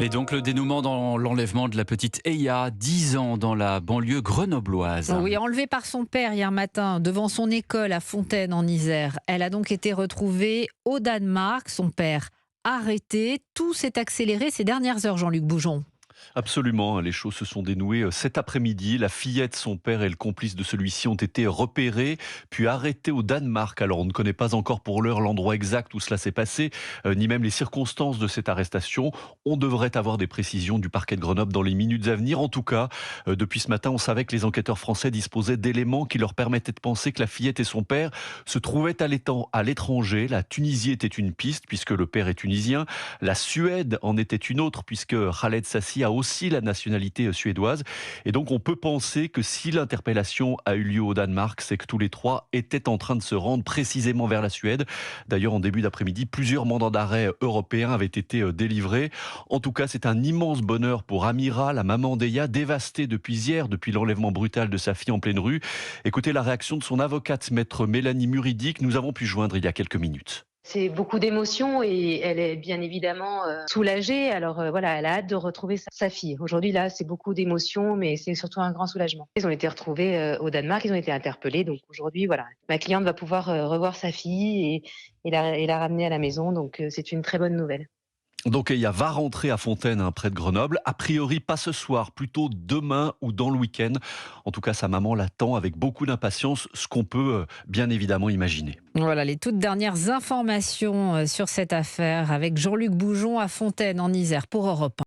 Et donc le dénouement dans l'enlèvement de la petite Eya, 10 ans, dans la banlieue grenobloise. Oui, enlevée par son père hier matin devant son école à Fontaine en Isère. Elle a donc été retrouvée au Danemark. Son père arrêté. Tout s'est accéléré ces dernières heures, Jean-Luc Boujon. Absolument, les choses se sont dénouées cet après-midi. La fillette, son père et le complice de celui-ci ont été repérés, puis arrêtés au Danemark. Alors on ne connaît pas encore pour l'heure l'endroit exact où cela s'est passé, ni même les circonstances de cette arrestation. On devrait avoir des précisions du parquet de Grenoble dans les minutes à venir. En tout cas, depuis ce matin, on savait que les enquêteurs français disposaient d'éléments qui leur permettaient de penser que la fillette et son père se trouvaient à l'étranger. La Tunisie était une piste, puisque le père est tunisien. La Suède en était une autre, puisque Khaled Sassi a aussi la nationalité suédoise. Et donc on peut penser que si l'interpellation a eu lieu au Danemark, c'est que tous les trois étaient en train de se rendre précisément vers la Suède. D'ailleurs, en début d'après-midi, plusieurs mandats d'arrêt européens avaient été délivrés. En tout cas, c'est un immense bonheur pour Amira, la maman d'Eya, dévastée depuis hier, depuis l'enlèvement brutal de sa fille en pleine rue. Écoutez la réaction de son avocate, maître Mélanie Muridi, que nous avons pu joindre il y a quelques minutes. C'est beaucoup d'émotions et elle est bien évidemment soulagée. Alors voilà, elle a hâte de retrouver sa fille. Aujourd'hui, là, c'est beaucoup d'émotions, mais c'est surtout un grand soulagement. Ils ont été retrouvés au Danemark, ils ont été interpellés. Donc aujourd'hui, voilà, ma cliente va pouvoir revoir sa fille et la ramener à la maison. Donc c'est une très bonne nouvelle. Donc Eya va rentrer à Fontaine, près de Grenoble. A priori, pas ce soir, plutôt demain ou dans le week-end. En tout cas, sa maman l'attend avec beaucoup d'impatience, ce qu'on peut bien évidemment imaginer. Voilà les toutes dernières informations sur cette affaire avec Jean-Luc Boujon à Fontaine en Isère pour Europe 1.